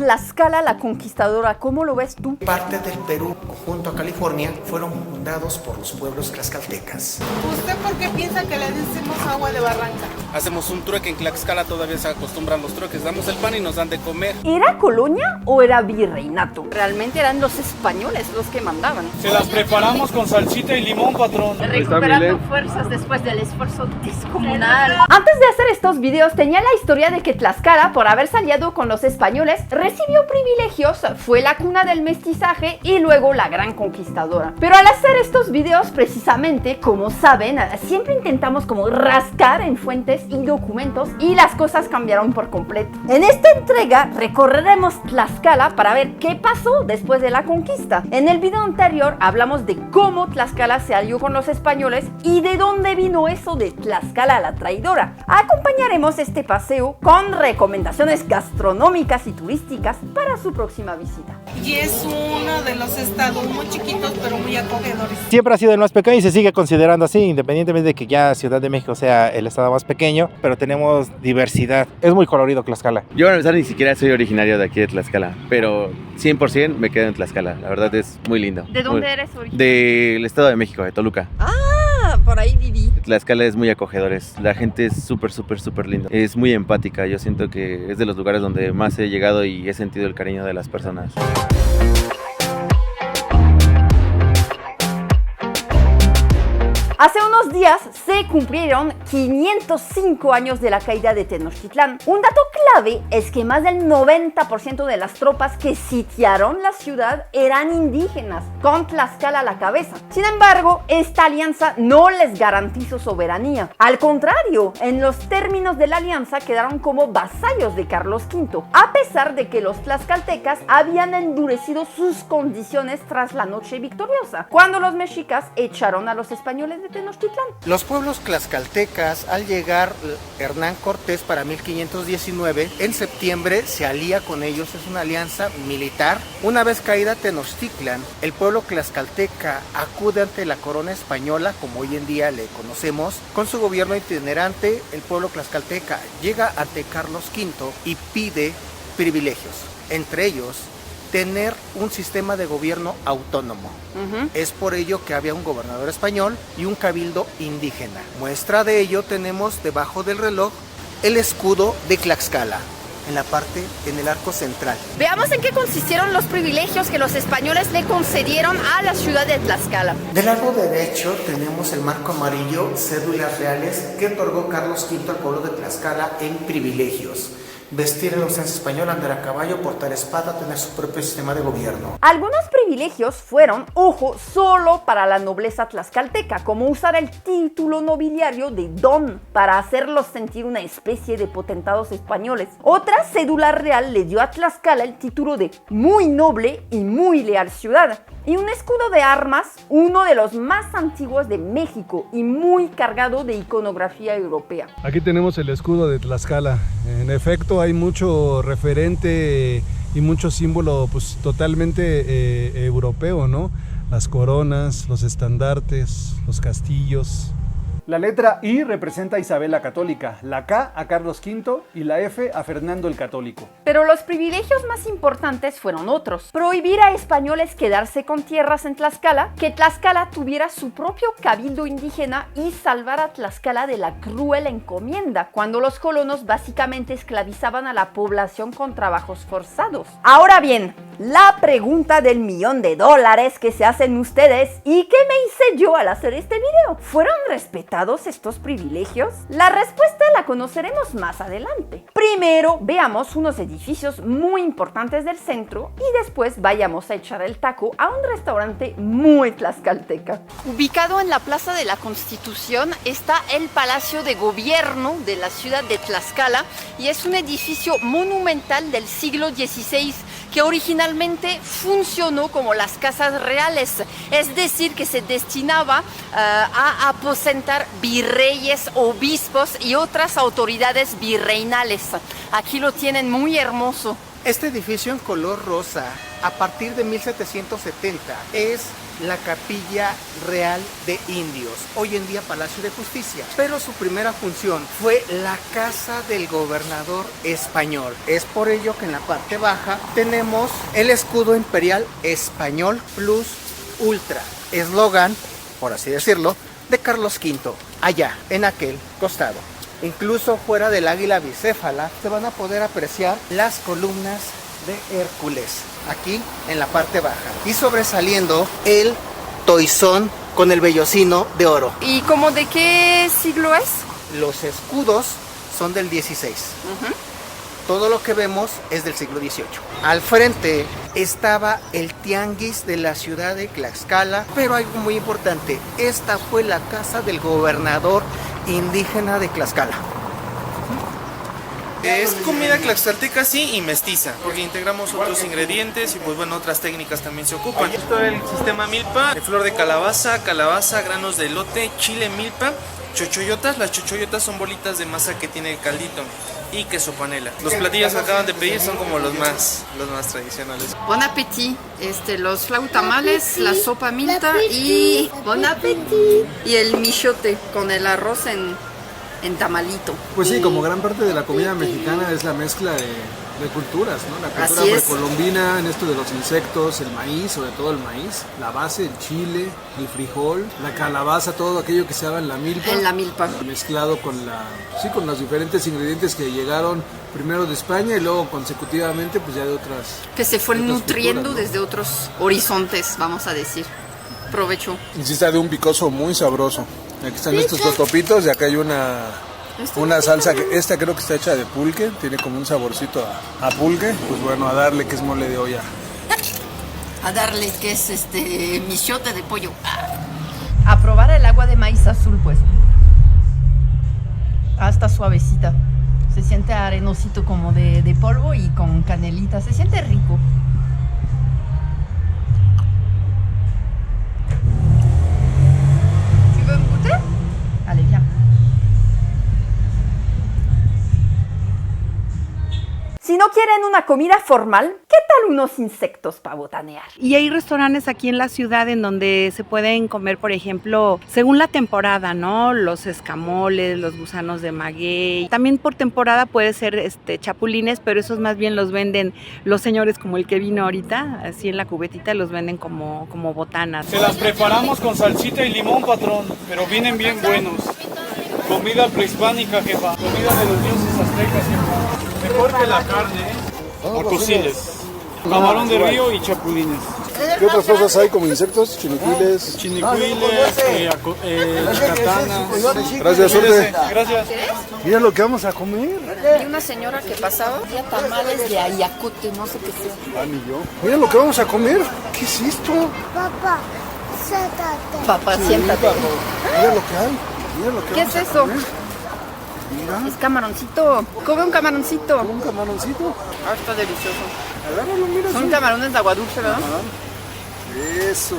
Tlaxcala la Conquistadora, ¿cómo lo ves tú? Parte del Perú, junto a California, fueron fundados por los pueblos tlaxcaltecas. ¿Usted por qué piensa que le decimos agua de barranca? Hacemos un trueque en Tlaxcala, todavía se acostumbran los trueques, damos el pan y nos dan de comer. ¿Era colonia o era virreinato? Realmente eran los españoles los que mandaban. Se las preparamos con salsita y limón, patrón. Recuperando fuerzas después del esfuerzo descomunal. Antes de hacer estos videos tenía la historia de que Tlaxcala, por haberse aliado con los españoles, recibió privilegios, fue la cuna del mestizaje y luego la gran conquistadora. Pero al hacer estos videos, precisamente, como saben, siempre intentamos como rascar en fuentes y documentos y las cosas cambiaron por completo. En esta entrega recorreremos Tlaxcala para ver qué pasó después de la conquista. En el video anterior hablamos de cómo Tlaxcala se alió con los españoles y de dónde vino eso de Tlaxcala la traidora. Acompañaremos este paseo con recomendaciones gastronómicas y turísticas para su próxima visita. Y es uno de los estados muy chiquitos pero muy acogedores. Siempre ha sido el más pequeño y se sigue considerando así, independientemente de que ya Ciudad de México sea el estado más pequeño, pero tenemos diversidad. Es muy colorido Tlaxcala. Yo a empezar ni siquiera soy originario de aquí de Tlaxcala, pero 100% me quedo en Tlaxcala. La verdad es muy lindo. ¿De dónde eres originario? Del estado de México, de Toluca. Ah, por ahí viví. Tlaxcala es muy acogedor, la gente es súper linda. Es muy empática, yo siento que es de los lugares donde más he llegado y he sentido el cariño de las personas. Hace unos días se cumplieron 505 años de la caída de Tenochtitlán. Un dato clave es que más del 90% de las tropas que sitiaron la ciudad eran indígenas, con Tlaxcala a la cabeza. Sin embargo, esta alianza no les garantizó soberanía. Al contrario, en los términos de la alianza quedaron como vasallos de Carlos V, a pesar de que los tlaxcaltecas habían endurecido sus condiciones tras la noche victoriosa, cuando los mexicas echaron a los españoles de Tenochtitlán. Los pueblos tlaxcaltecas, al llegar Hernán Cortés para 1519, en septiembre se alía con ellos, es una alianza militar. Una vez caída Tenochtitlán, el pueblo tlaxcalteca acude ante la corona española, como hoy en día le conocemos, con su gobierno itinerante. El pueblo tlaxcalteca llega ante Carlos V y pide privilegios, entre ellos tener un sistema de gobierno autónomo. Es por ello que había un gobernador español y un cabildo indígena. Muestra de ello tenemos debajo del reloj el escudo de Tlaxcala, en el arco central. Veamos en qué consistieron los privilegios que los españoles le concedieron a la ciudad de Tlaxcala. Del lado derecho tenemos el marco amarillo, cédulas reales que otorgó Carlos V al pueblo de Tlaxcala en privilegios. Vestir en la usanza española, andar a caballo, portar espada, tener su propio sistema de gobierno. Algunos privilegios fueron, ojo, solo para la nobleza tlaxcalteca, como usar el título nobiliario de don para hacerlos sentir una especie de potentados españoles. Otra cédula real le dio a Tlaxcala el título de muy noble y muy leal ciudad. Y un escudo de armas, uno de los más antiguos de México y muy cargado de iconografía europea. Aquí tenemos el escudo de Tlaxcala. En efecto, hay mucho referente y mucho símbolo pues totalmente europeo, ¿no? Las coronas, los estandartes, los castillos. La letra I representa a Isabel la Católica, la K a Carlos V y la F a Fernando el Católico. Pero los privilegios más importantes fueron otros. Prohibir a españoles quedarse con tierras en Tlaxcala, que Tlaxcala tuviera su propio cabildo indígena y salvar a Tlaxcala de la cruel encomienda, cuando los colonos básicamente esclavizaban a la población con trabajos forzados. Ahora bien, la pregunta del $1.000.000 que se hacen ustedes y que me hice yo al hacer este video, ¿fueron respetados estos privilegios? La respuesta la conoceremos más adelante. Primero veamos unos edificios muy importantes del centro y después vayamos a echar el taco a un restaurante muy tlaxcalteca. Ubicado en la Plaza de la Constitución está el Palacio de Gobierno de la ciudad de Tlaxcala y es un edificio monumental del siglo XVI que originalmente funcionó como las casas reales, es decir, que se destinaba a aposentar virreyes, obispos y otras autoridades virreinales. Aquí lo tienen muy hermoso. Este edificio en color rosa, a partir de 1770, es la Capilla Real de Indios, hoy en día Palacio de Justicia, pero su primera función fue la casa del gobernador español. Es por ello que en la parte baja tenemos el escudo imperial español plus ultra, eslogan, por así decirlo, de Carlos V, allá en aquel costado. Incluso fuera del águila bicéfala se van a poder apreciar las columnas de Hércules, aquí en la parte baja, y sobresaliendo el toisón con el vellocino de oro. ¿Y como de qué siglo es? Los escudos son del 16. Todo lo que vemos es del siglo XVIII. Al frente estaba el tianguis de la ciudad de Tlaxcala, pero algo muy importante, esta fue la casa del gobernador indígena de Tlaxcala. Es comida tlaxcalteca sí y mestiza, porque integramos otros ingredientes y pues bueno, otras técnicas también se ocupan. Esto es el sistema milpa, flor de calabaza, granos de elote, chile milpa, chochoyotas. Las chochoyotas son bolitas de masa que tiene el caldito y queso panela. Los platillos que acaban de pedir son como los más tradicionales. Bon appétit. Los flautamales, la sopa milta y bon appétit. Y el michote con el arroz en tamalito. Pues sí, como gran parte de la comida mexicana es la mezcla de culturas, ¿no? La cultura precolombina en esto de los insectos, el maíz, sobre todo el maíz, la base, el chile, el frijol, la calabaza, todo aquello que se haga en la milpa. En la milpa. Mezclado con con los diferentes ingredientes que llegaron primero de España y luego consecutivamente pues ya de otras. Que se fueron nutriendo culturas, ¿no? Desde otros horizontes, vamos a decir. Provecho. Y sí está de un picoso muy sabroso. Aquí están estos totopitos y acá hay una salsa que esta creo que está hecha de pulque, tiene como un saborcito a pulque. Pues bueno, a darle que es mole de olla. A darle que es michote de pollo. A probar el agua de maíz azul, pues. Está suavecita. Se siente arenosito como de polvo y con canelita. Se siente rico. ¿Tu veux me goûter? Allez, viens. Si no quieren una comida formal, ¿qué tal unos insectos para botanear? Y hay restaurantes aquí en la ciudad en donde se pueden comer, por ejemplo, según la temporada, ¿no? Los escamoles, los gusanos de maguey. También por temporada puede ser chapulines, pero esos más bien los venden los señores como el que vino ahorita, así en la cubetita los venden como botanas. Se las preparamos con salsita y limón, patrón, pero vienen bien buenos. Comida prehispánica, jefa. Comida de los dioses aztecas, jefa. Mejor que la carne, Acosiles, camarón de río y chapulines. ¿Qué otras cosas hay como insectos? Chinicuiles. Katanas. Gracias, suerte. Gracias. Mira lo que vamos a comer. Hay una señora que pasaba, había tamales de ayacote, no sé qué sea. Ni yo. Mira lo que vamos a comer. ¿Qué es esto? Papá, siéntate. Papá, siéntate. Mira lo que hay. Mira lo que ¿Qué vamos es a eso? comer. Mira. Es camaroncito. Come un camaroncito. ¿Un camaroncito? Ah, está delicioso. Agárralo, mira. Son camarones de agua dulce, ¿verdad? Eso.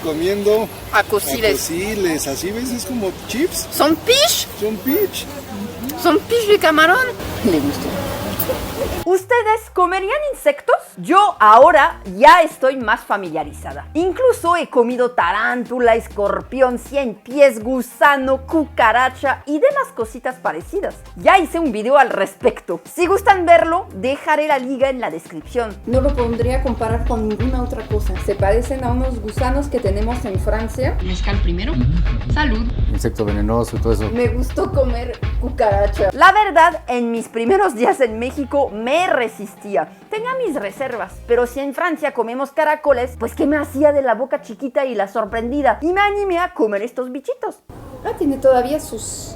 Comiendo Acosiles. Acosiles. Así ves, es como chips. ¿Son fish? Son pitch. ¿Son fish de camarón? Le gustó. ¿Ustedes comerían insectos? Yo ahora ya estoy más familiarizada. Incluso he comido tarántula, escorpión, 100 pies, gusano, cucaracha y demás cositas parecidas. Ya hice un video al respecto. Si gustan verlo, dejaré la liga en la descripción. No lo pondría a comparar con ninguna otra cosa. Se parecen a unos gusanos que tenemos en Francia. Mezcal primero. Salud. Insecto venenoso y todo eso. Me gustó comer cucaracha. La verdad, en mis primeros días en México me resistía. Tenía mis reservas, pero si en Francia comemos caracoles, pues ¿qué me hacía de la boca chiquita y la sorprendida? Y me animé a comer estos bichitos. Ah, tiene todavía sus...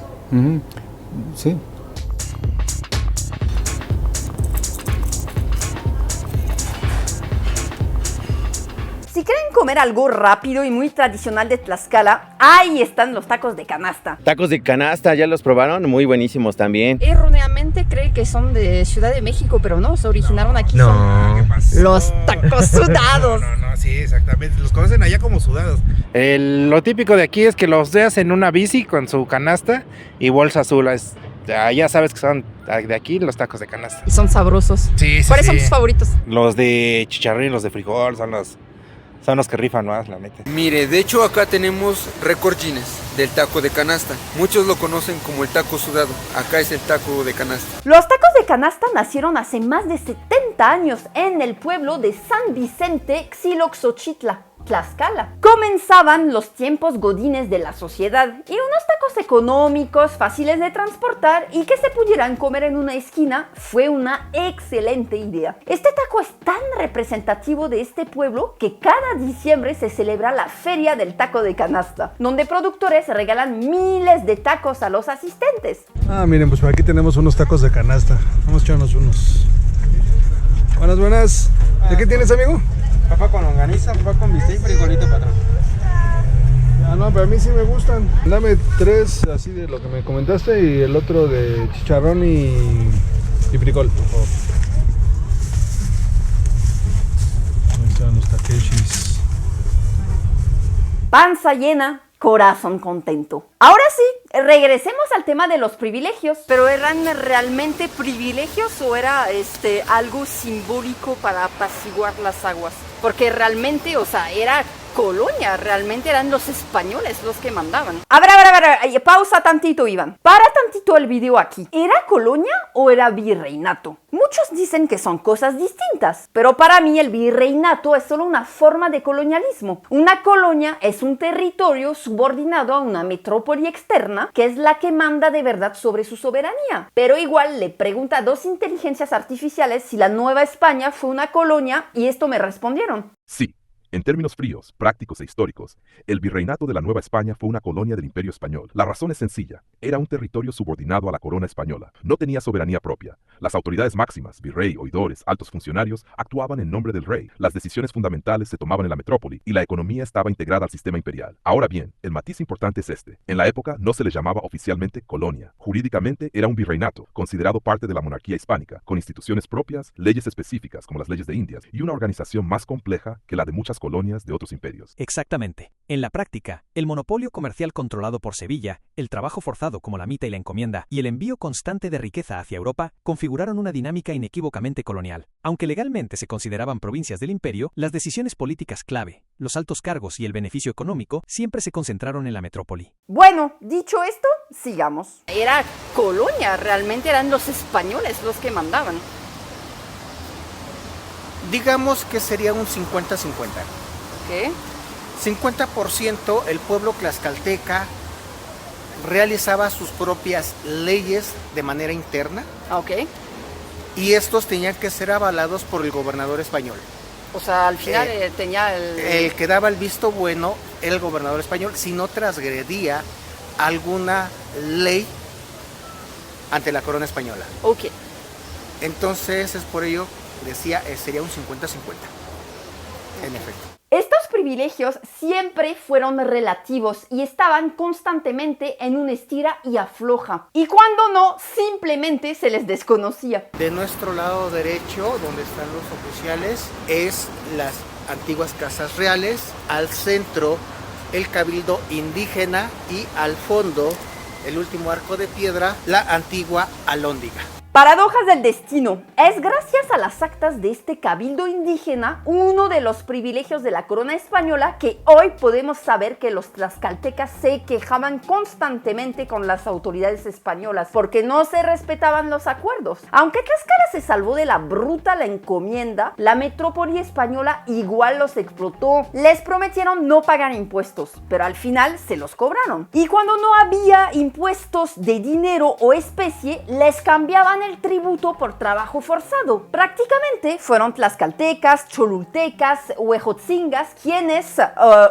Sí. Si quieren comer algo rápido y muy tradicional de Tlaxcala, ahí están los tacos de canasta. Tacos de canasta, ¿ya los probaron? Muy buenísimos también. Erróneamente cree que son de Ciudad de México, pero no, se originaron aquí. No. Son los tacos sudados. No, sí, exactamente. Los conocen allá como sudados. Lo típico de aquí es que los veas en una bici con su canasta y bolsa azul. Ya sabes que son de aquí los tacos de canasta. Y son sabrosos. Sí, ¿Cuáles son tus favoritos? Los de chicharrón y los de frijol son los que rifan más, la neta. Mire, de hecho acá tenemos récord Guinness del taco de canasta. Muchos lo conocen como el taco sudado. Acá es el taco de canasta. Los tacos de canasta nacieron hace más de 70 años en el pueblo de San Vicente, Xiloxochitla, Tlaxcala. Comenzaban los tiempos godines de la sociedad y unos tacos económicos, fáciles de transportar y que se pudieran comer en una esquina fue una excelente idea. Este taco es tan representativo de este pueblo que cada diciembre se celebra la Feria del Taco de Canasta, donde productores regalan miles de tacos a los asistentes. Miren, pues por aquí tenemos unos tacos de canasta. Vamos a echarnos unos. Buenas. ¿De qué tienes, amigo? Papa con longaniza, papa con bistec y frijolito, patrón. No, pero a mí sí me gustan. Dame 3 así de lo que me comentaste y el otro de chicharrón y frijol, por favor. Ahí están los takeshis. Panza llena, corazón contento. Ahora sí, regresemos al tema de los privilegios. ¿Pero eran realmente privilegios o era algo simbólico para apaciguar las aguas? Porque realmente, era colonia, realmente eran los españoles los que mandaban. A ver, pausa tantito, Iván. Para tantito el video aquí. ¿Era colonia o era virreinato? Muchos dicen que son cosas distintas, pero para mí el virreinato es solo una forma de colonialismo. Una colonia es un territorio subordinado a una metrópoli externa que es la que manda de verdad sobre su soberanía. Pero igual le pregunta a 2 inteligencias artificiales si la Nueva España fue una colonia y esto me respondieron. Sí. En términos fríos, prácticos e históricos, el virreinato de la Nueva España fue una colonia del Imperio Español. La razón es sencilla, era un territorio subordinado a la corona española, no tenía soberanía propia. Las autoridades máximas, virrey, oidores, altos funcionarios, actuaban en nombre del rey. Las decisiones fundamentales se tomaban en la metrópoli y la economía estaba integrada al sistema imperial. Ahora bien, el matiz importante es este. En la época no se le llamaba oficialmente colonia. Jurídicamente era un virreinato, considerado parte de la monarquía hispánica, con instituciones propias, leyes específicas como las leyes de Indias y una organización más compleja que la de muchas colonias de otros imperios. Exactamente. En la práctica, el monopolio comercial controlado por Sevilla, el trabajo forzado como la mita y la encomienda, y el envío constante de riqueza hacia Europa, configuraron una dinámica inequívocamente colonial. Aunque legalmente se consideraban provincias del imperio, las decisiones políticas clave, los altos cargos y el beneficio económico siempre se concentraron en la metrópoli. Bueno, dicho esto, sigamos. Era colonia, realmente eran los españoles los que mandaban. Digamos que sería un 50-50. ¿Qué? 50% el pueblo tlaxcalteca realizaba sus propias leyes de manera interna. Ok. Y estos tenían que ser avalados por el gobernador español. O sea, al final tenía el que daba el visto bueno era el gobernador español si no transgredía alguna ley ante la corona española. Ok. Entonces es por ello, decía, sería un 50-50. En efecto. Estos privilegios siempre fueron relativos y estaban constantemente en un estira y afloja. Y cuando no, simplemente se les desconocía. De nuestro lado derecho, donde están los oficiales, es las antiguas casas reales. Al centro, el cabildo indígena y al fondo, el último arco de piedra, la antigua alhóndiga. Paradojas del destino. Es gracias a las actas de este cabildo indígena, uno de los privilegios de la corona española, que hoy podemos saber que los tlaxcaltecas se quejaban constantemente con las autoridades españolas porque no se respetaban los acuerdos. Aunque Tlaxcala se salvó de la brutal encomienda, la metrópoli española igual los explotó. Les prometieron no pagar impuestos, pero al final se los cobraron. Y cuando no había impuestos de dinero o especie, les cambiaban el tributo por trabajo forzado. Prácticamente fueron tlaxcaltecas, cholultecas, huejotzingas quienes,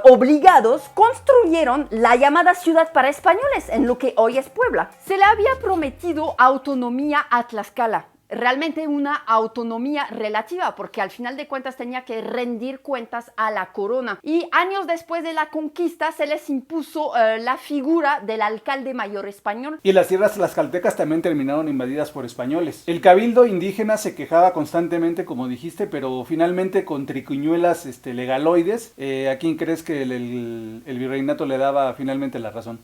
obligados, construyeron la llamada ciudad para españoles en lo que hoy es Puebla. Se le había prometido autonomía a Tlaxcala. Realmente una autonomía relativa, porque al final de cuentas tenía que rendir cuentas a la corona. Y años después de la conquista se les impuso la figura del alcalde mayor español. Y las tierras tlaxcaltecas también terminaron invadidas por españoles. El cabildo indígena se quejaba constantemente, como dijiste, pero finalmente con triquiñuelas legaloides, ¿a quién crees que el virreinato le daba finalmente la razón?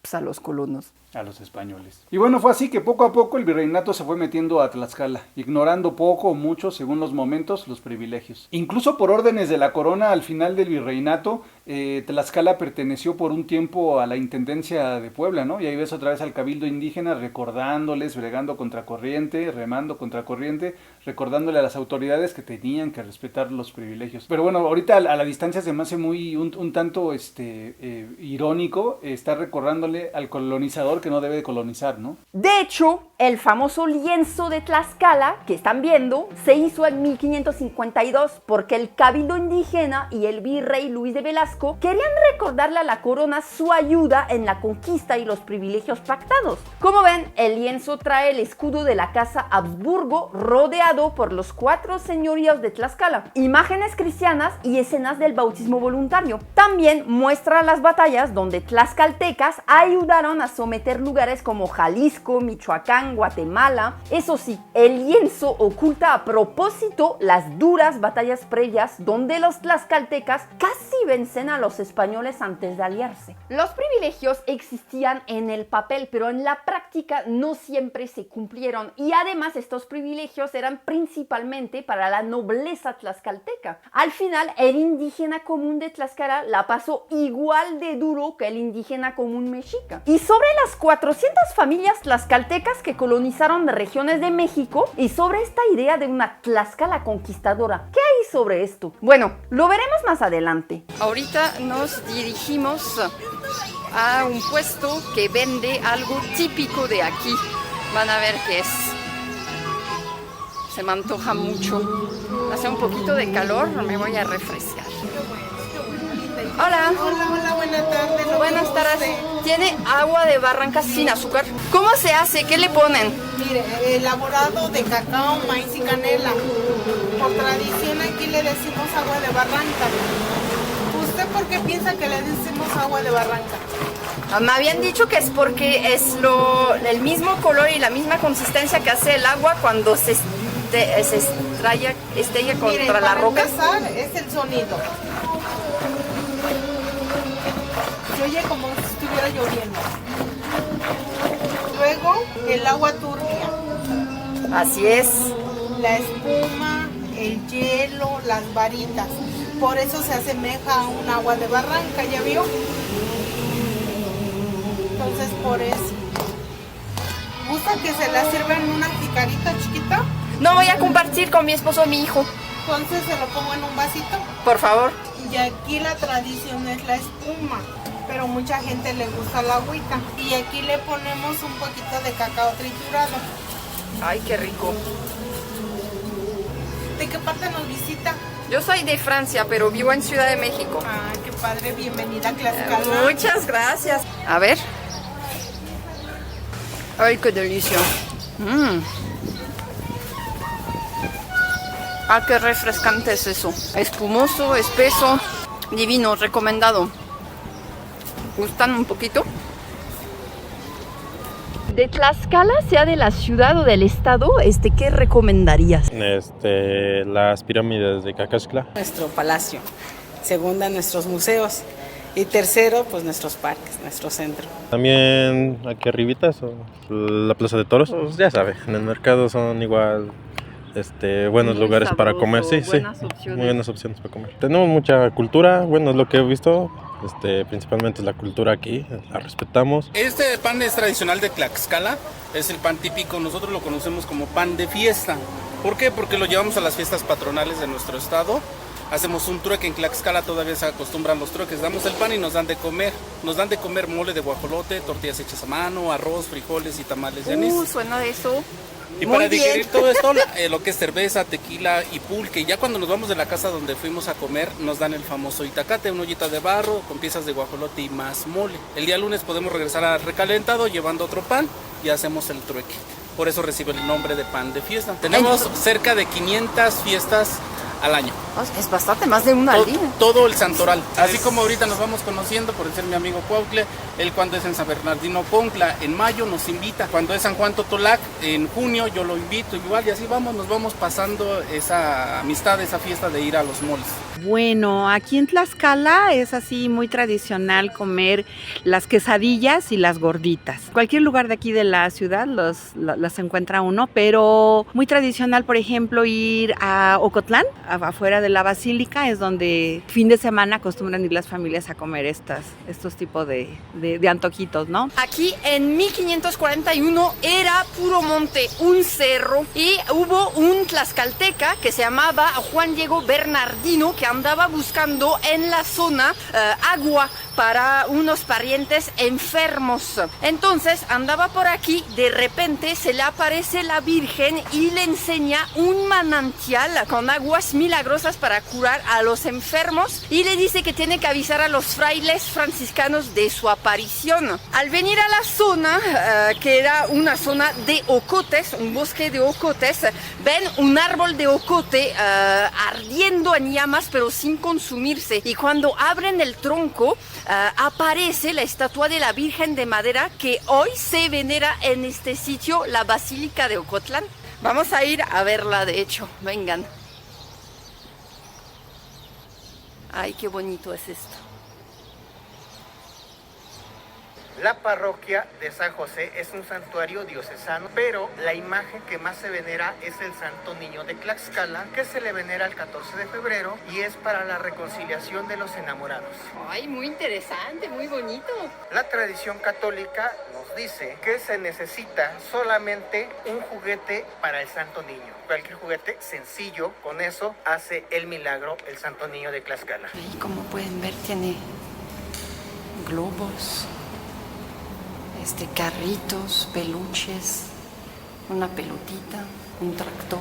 pues, a los colonos. A los españoles. Y bueno, fue así que poco a poco el virreinato se fue metiendo a Tlaxcala, ignorando poco o mucho, según los momentos, los privilegios. Incluso por órdenes de la corona, al final del virreinato, Tlaxcala perteneció por un tiempo a la Intendencia de Puebla, ¿no? Y ahí ves otra vez al cabildo indígena recordándoles, bregando contracorriente, remando contracorriente, recordándole a las autoridades que tenían que respetar los privilegios. Pero bueno, ahorita a la distancia se me hace muy un tanto irónico estar recordándole al colonizador que no debe de colonizar, ¿no? De hecho, el famoso lienzo de Tlaxcala que están viendo se hizo en 1552 porque el cabildo indígena y el virrey Luis de Velasco querían recordarle a la corona su ayuda en la conquista y los privilegios pactados. Como ven, el lienzo trae el escudo de la casa Habsburgo rodeado por los 4 señoríos de Tlaxcala, imágenes cristianas y escenas del bautismo voluntario. También muestra las batallas donde tlaxcaltecas ayudaron a someter lugares como Jalisco, Michoacán, Guatemala. Eso sí, el lienzo oculta a propósito las duras batallas previas donde los tlaxcaltecas casi vencen a los españoles antes de aliarse. Los privilegios existían en el papel, pero en la práctica no siempre se cumplieron y además estos privilegios eran principalmente para la nobleza tlaxcalteca. Al final, el indígena común de Tlaxcala la pasó igual de duro que el indígena común mexica. Y sobre las 400 familias tlaxcaltecas que colonizaron regiones de México y sobre esta idea de una Tlaxcala conquistadora. ¿Qué hay sobre esto? Bueno, lo veremos más adelante. Ahorita nos dirigimos a un puesto que vende algo típico de aquí. Van a ver qué es. Se me antoja mucho. Hace un poquito de calor, me voy a refrescar. Hola. Hola, buenas tardes. Buenas tardes. ¿Tiene agua de barranca sin azúcar? ¿Cómo se hace? ¿Qué le ponen? Mire, elaborado de cacao, maíz y canela. Por tradición aquí le decimos agua de barranca. ¿Usted por qué piensa que le decimos agua de barranca? Me habían dicho que es porque es el mismo color y la misma consistencia que hace el agua cuando se estrella contra la roca. Para empezar, es el sonido. Se oye como si estuviera lloviendo. Luego, el agua turbia. Así es. La espuma, el hielo, las varitas. Por eso se asemeja a un agua de barranca, ¿ya vio? Entonces, por eso. ¿Gusta que se la sirva en una jicarita chiquita? No, voy a compartir con mi esposo o mi hijo. Entonces, ¿se lo pongo en un vasito? Por favor. Y aquí la tradición es la espuma, pero mucha gente le gusta la agüita. Y aquí le ponemos un poquito de cacao triturado. Ay, qué rico. ¿De qué parte nos visita? Yo soy de Francia, pero vivo en Ciudad de México. Ah, qué padre, bienvenida a Tlaxcala. Muchas gracias. A ver. Ay, qué delicia. Ah, qué refrescante es eso. Espumoso, espeso, divino, recomendado. ¿Gustan un poquito? De Tlaxcala, sea de la ciudad o del estado, ¿qué recomendarías? Las pirámides de Cacaxtla. Nuestro palacio. Segunda, nuestros museos. Y tercero, pues nuestros parques, nuestro centro. También aquí arribita, la Plaza de Toros. Pues ya sabe, en el mercado son igual buenos muy lugares sabroso, para comer. Sí, opciones. Muy buenas opciones para comer. Tenemos mucha cultura, bueno, es lo que he visto. Principalmente es la cultura aquí, la respetamos. Este pan es tradicional de Tlaxcala, es el pan típico, nosotros lo conocemos como pan de fiesta. ¿Por qué? Porque lo llevamos a las fiestas patronales de nuestro estado. Hacemos un trueque, en Tlaxcala todavía se acostumbran los trueques, damos el pan y nos dan de comer. Nos dan de comer mole de guajolote, tortillas hechas a mano, arroz, frijoles y tamales de anís. Suena de eso. Y para digerir todo esto, lo que es cerveza, tequila y pulque. Ya cuando nos vamos de la casa donde fuimos a comer, nos dan el famoso itacate, una ollita de barro con piezas de guajolote y más mole. El día lunes podemos regresar al recalentado llevando otro pan y hacemos el trueque. Por eso recibe el nombre de pan de fiesta. Tenemos cerca de 500 fiestas al año. Es bastante, más de una al día. Todo el santoral. Así como ahorita nos vamos conociendo, por ser mi amigo Cuautle, él cuando es en San Bernardino Contla, en mayo nos invita. Cuando es San Juan Totolac, en junio yo lo invito igual, y así nos vamos pasando esa amistad, esa fiesta de ir a los moles. Bueno, aquí en Tlaxcala es así muy tradicional comer las quesadillas y las gorditas. Cualquier lugar de aquí de la ciudad las encuentra uno, pero muy tradicional, por ejemplo, ir a Ocotlán, afuera de la basílica, es donde fin de semana acostumbran ir las familias a comer estos tipos de antojitos, ¿no? Aquí en 1541 era puro monte, un cerro, y hubo un tlaxcalteca que se llamaba Juan Diego Bernardino, que andaba buscando en la zona agua para unos parientes enfermos. Entonces andaba por aquí, de repente se le aparece la Virgen y le enseña un manantial con aguas milagrosas para curar a los enfermos, y le dice que tiene que avisar a los frailes franciscanos de su aparición. Al venir a la zona, que era una zona de ocotes, un bosque de ocotes, ven un árbol de ocote ardiendo en llamas pero sin consumirse, y cuando abren el tronco aparece la estatua de la Virgen de madera que hoy se venera en este sitio, la Basílica de Ocotlán. Vamos a ir a verla, de hecho, vengan. Ay, qué bonito es esto. La parroquia de San José es un santuario diocesano, pero la imagen que más se venera es el Santo Niño de Tlaxcala, que se le venera el 14 de febrero y es para la reconciliación de los enamorados. Ay, muy interesante, muy bonito. La tradición católica nos dice que se necesita solamente un juguete para el Santo Niño. Cualquier juguete sencillo, con eso hace el milagro el Santo Niño de Tlaxcala. Y como pueden ver, tiene globos, carritos, peluches, una pelotita, un tractor.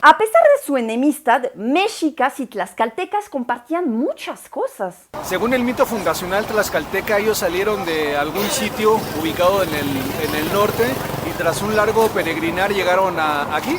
A pesar de su enemistad, mexicas y tlaxcaltecas compartían muchas cosas. Según el mito fundacional tlaxcalteca, ellos salieron de algún sitio ubicado en el norte y tras un largo peregrinar llegaron aquí,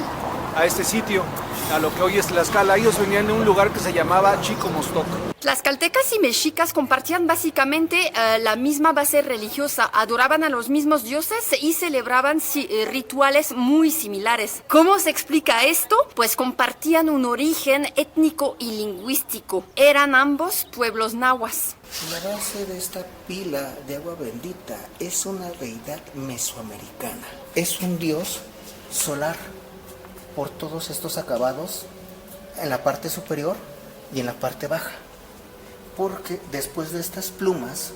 a este sitio, a lo que hoy es Tlaxcala. Ellos venían de un lugar que se llamaba Chicomostoc. Tlaxcaltecas y mexicas compartían básicamente la misma base religiosa, adoraban a los mismos dioses y celebraban rituales muy similares. ¿Cómo se explica esto? Pues compartían un origen étnico y lingüístico. Eran ambos pueblos nahuas. La base de esta pila de agua bendita es una deidad mesoamericana. Es un dios solar por todos estos acabados en la parte superior y en la parte baja, porque después de estas plumas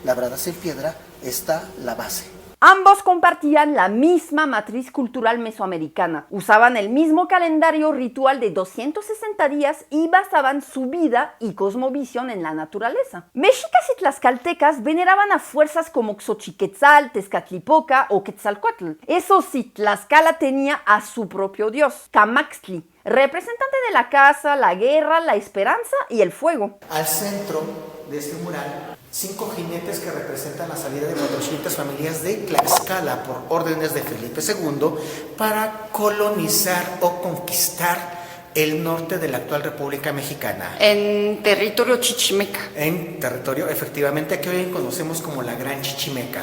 labradas en piedra está la base. Ambos compartían la misma matriz cultural mesoamericana, usaban el mismo calendario ritual de 260 días y basaban su vida y cosmovisión en la naturaleza. Mexicas y tlaxcaltecas veneraban a fuerzas como Xochiquetzal, Tezcatlipoca o Quetzalcóatl. Eso sí, Tlaxcala tenía a su propio dios, Camaxtli, representante de la caza, la guerra, la esperanza y el fuego. Al centro de este mural, 5 jinetes que representan la salida de 400 familias de Tlaxcala por órdenes de Felipe II para colonizar o conquistar el norte de la actual República Mexicana. En territorio chichimeca. En territorio, efectivamente, que hoy conocemos como la Gran Chichimeca.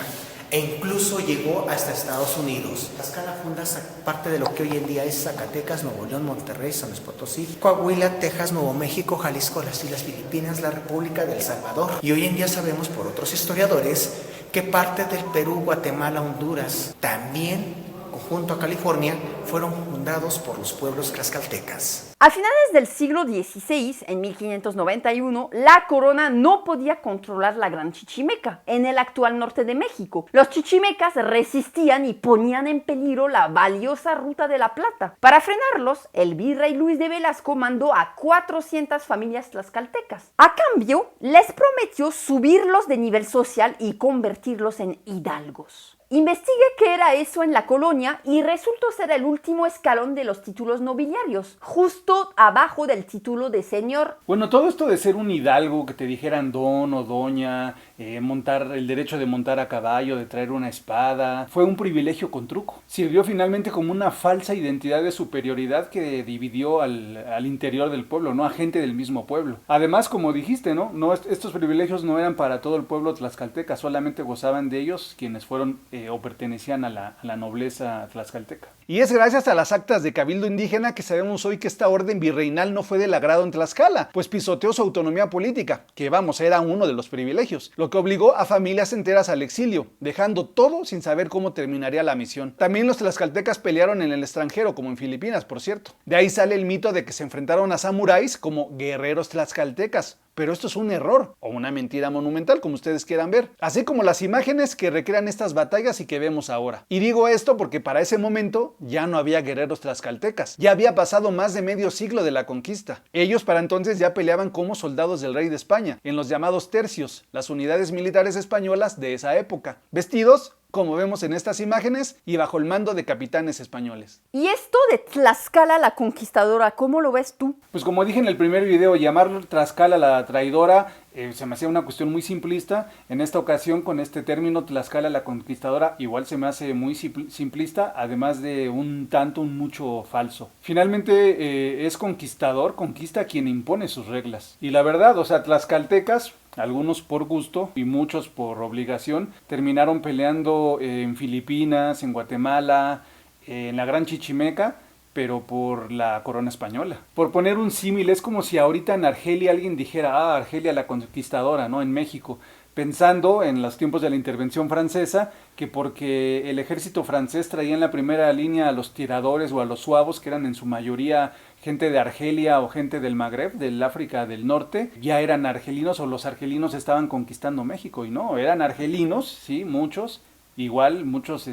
E incluso llegó hasta Estados Unidos. Tlaxcala funda parte de lo que hoy en día es Zacatecas, Nuevo León, Monterrey, San Luis Potosí, Coahuila, Texas, Nuevo México, Jalisco, las Islas Filipinas, la República del Salvador. Y hoy en día sabemos por otros historiadores que parte del Perú, Guatemala, Honduras, también junto a California, fueron fundados por los pueblos tlaxcaltecas. A finales del siglo XVI, en 1591, la corona no podía controlar la Gran Chichimeca, en el actual norte de México. Los chichimecas resistían y ponían en peligro la valiosa Ruta de la Plata. Para frenarlos, el virrey Luis de Velasco mandó a 400 familias tlaxcaltecas. A cambio, les prometió subirlos de nivel social y convertirlos en hidalgos. Investigué qué era eso en la colonia y resultó ser el último escalón de los títulos nobiliarios, justo abajo del título de señor. Bueno, todo esto de ser un hidalgo, que te dijeran don o doña, montar el derecho de montar a caballo, de traer una espada. Fue un privilegio con truco. Sirvió finalmente como una falsa identidad de superioridad que dividió al interior del pueblo, ¿no? A gente del mismo pueblo. Además, como dijiste, ¿no? Estos privilegios no eran para todo el pueblo tlaxcalteca, solamente gozaban de ellos quienes fueron o pertenecían a la nobleza tlaxcalteca. Y es gracias a las actas de cabildo indígena que sabemos hoy que esta orden virreinal no fue del agrado en Tlaxcala, pues pisoteó su autonomía política, que era uno de los privilegios, lo que obligó a familias enteras al exilio, dejando todo sin saber cómo terminaría la misión. También los tlaxcaltecas pelearon en el extranjero, como en Filipinas, por cierto. De ahí sale el mito de que se enfrentaron a samuráis como guerreros tlaxcaltecas. Pero esto es un error o una mentira monumental, como ustedes quieran ver, así como las imágenes que recrean estas batallas y que vemos ahora. Y digo esto porque para ese momento ya no había guerreros tlaxcaltecas, ya había pasado más de medio siglo de la conquista. Ellos para entonces ya peleaban como soldados del rey de España, en los llamados tercios, las unidades militares españolas de esa época, vestidos como vemos en estas imágenes, y bajo el mando de capitanes españoles. ¿Y esto de Tlaxcala la conquistadora, cómo lo ves tú? Pues como dije en el primer video, llamar Tlaxcala la traidora se me hacía una cuestión muy simplista. En esta ocasión, con este término Tlaxcala la conquistadora, igual se me hace muy simplista, además de un mucho falso. Finalmente es conquistador, conquista a quien impone sus reglas. Y la verdad, tlaxcaltecas, algunos por gusto y muchos por obligación, terminaron peleando en Filipinas, en Guatemala, en la Gran Chichimeca, pero por la corona española. Por poner un símil, es como si ahorita en Argelia alguien dijera, Argelia la conquistadora, ¿no? En México, pensando en los tiempos de la intervención francesa, que porque el ejército francés traía en la primera línea a los tiradores o a los suavos, que eran en su mayoría gente de Argelia o gente del Magreb, del África del Norte, ya eran argelinos o los argelinos estaban conquistando México, y no, eran argelinos, sí, muchos, igual muchos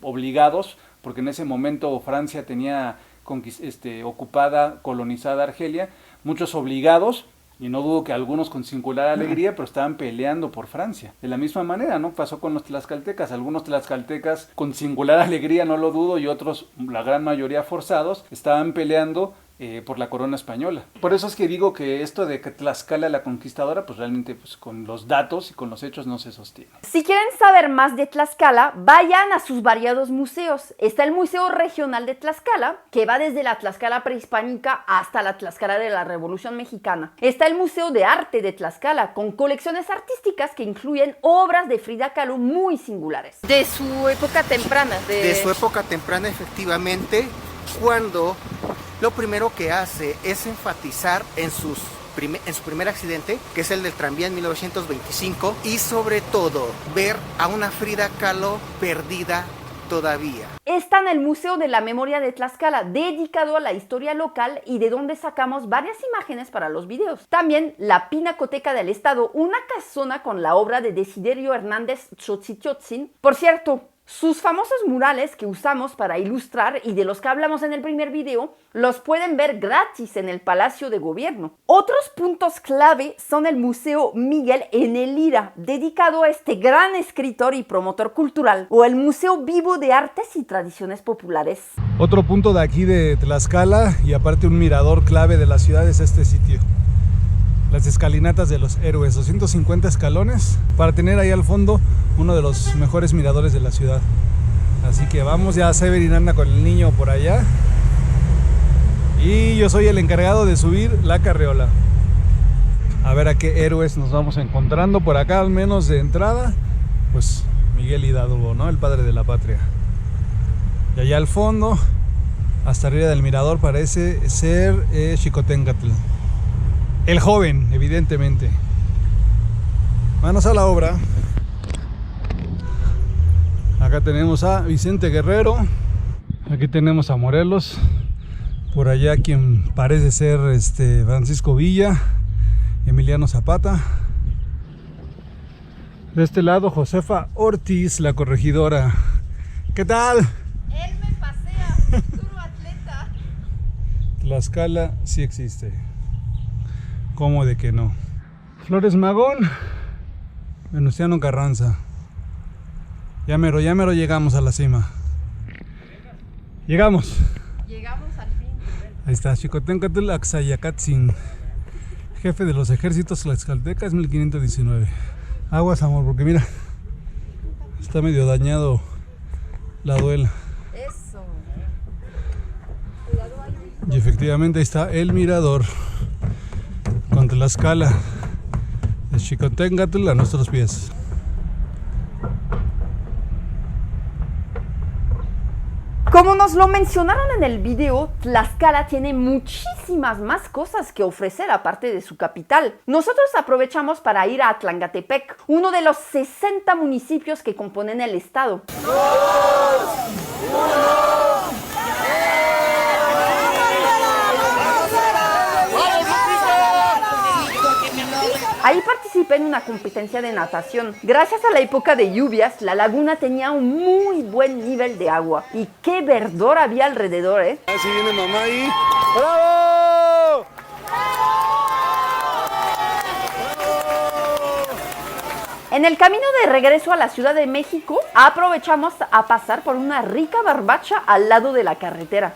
obligados, porque en ese momento Francia tenía ocupada, colonizada Argelia, muchos obligados, y no dudo que algunos con singular alegría, pero estaban peleando por Francia. De la misma manera, ¿no? Pasó con los tlaxcaltecas. Algunos tlaxcaltecas con singular alegría, no lo dudo, y otros, la gran mayoría forzados, estaban peleando por la corona española. Por eso es que digo que esto de que Tlaxcala la conquistadora, pues realmente con los datos y con los hechos no se sostiene. Si quieren saber más de Tlaxcala, vayan a sus variados museos. Está el Museo Regional de Tlaxcala, que va desde la Tlaxcala prehispánica hasta la Tlaxcala de la Revolución Mexicana. Está el Museo de Arte de Tlaxcala, con colecciones artísticas que incluyen obras de Frida Kahlo muy singulares. De su época temprana. De su época temprana, efectivamente, cuando lo primero que hace es enfatizar en su primer accidente, que es el del tranvía en 1925, y sobre todo ver a una Frida Kahlo perdida todavía. Está en el Museo de la Memoria de Tlaxcala, dedicado a la historia local y de donde sacamos varias imágenes para los videos. También la Pinacoteca del Estado, una casona con la obra de Desiderio Hernández Tzotzitiotzin. Por cierto, sus famosos murales que usamos para ilustrar y de los que hablamos en el primer video, los pueden ver gratis en el Palacio de Gobierno. Otros puntos clave son el Museo Miguel en Lira, dedicado a este gran escritor y promotor cultural, o el Museo Vivo de Artes y Tradiciones Populares. Otro punto de aquí de Tlaxcala, y aparte un mirador clave de la ciudad, es este sitio. Las escalinatas de los héroes, 250 escalones, para tener ahí al fondo uno de los mejores miradores de la ciudad. Así que vamos, ya Severin anda con el niño por allá. Y yo soy el encargado de subir la carriola. A ver a qué héroes nos vamos encontrando por acá, al menos de entrada. Pues Miguel Hidalgo, ¿no? El padre de la patria. Y allá al fondo, hasta arriba del mirador, parece ser Xicoténcatl. El joven, evidentemente. Manos a la obra. Acá tenemos a Vicente Guerrero. Aquí tenemos a Morelos. Por allá quien parece ser Francisco Villa, Emiliano Zapata. De este lado Josefa Ortiz, la corregidora. ¿Qué tal? Él me pasea, duro atleta. Tlaxcala sí existe. ¿Cómo de que no? Flores Magón, Venustiano Carranza. Ya mero llegamos a la cima. Llegamos al fin. Ahí está, Xicoténcatl Axayacatzin, jefe de los ejércitos tlaxcaltecas 1519. Aguas, amor, porque mira, está medio dañado la duela. Eso. Y efectivamente ahí está el mirador con Tlaxcala, de Xicoténcatl a nuestros pies. Como nos lo mencionaron en el video, Tlaxcala tiene muchísimas más cosas que ofrecer aparte de su capital. Nosotros aprovechamos para ir a Tlangatepec, uno de los 60 municipios que componen el estado. Ahí participé en una competencia de natación. Gracias a la época de lluvias, la laguna tenía un muy buen nivel de agua. Y qué verdor había alrededor, ¿eh? Así viene mamá ahí. ¡Bravo! En el camino de regreso a la Ciudad de México, aprovechamos a pasar por una rica barbacha al lado de la carretera.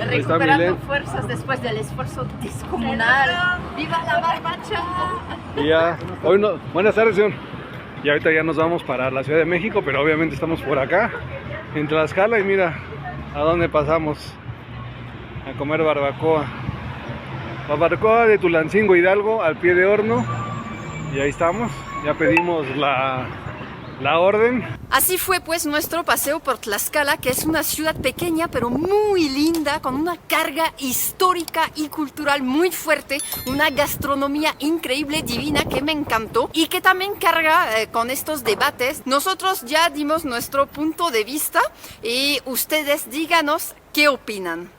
Recuperando fuerzas después del esfuerzo descomunal. ¡Viva la barbacha! Y ya, hoy no, buenas tardes, Sion. Y ahorita ya nos vamos para la Ciudad de México, pero obviamente estamos por acá, en Tlaxcala, y mira a dónde pasamos a comer barbacoa. Barbacoa de Tulancingo Hidalgo, al pie de horno. Y ahí estamos, ya pedimos la orden. Así fue pues nuestro paseo por Tlaxcala, que es una ciudad pequeña pero muy linda, con una carga histórica y cultural muy fuerte, una gastronomía increíble, divina, que me encantó y que también carga con estos debates. Nosotros ya dimos nuestro punto de vista y ustedes díganos qué opinan.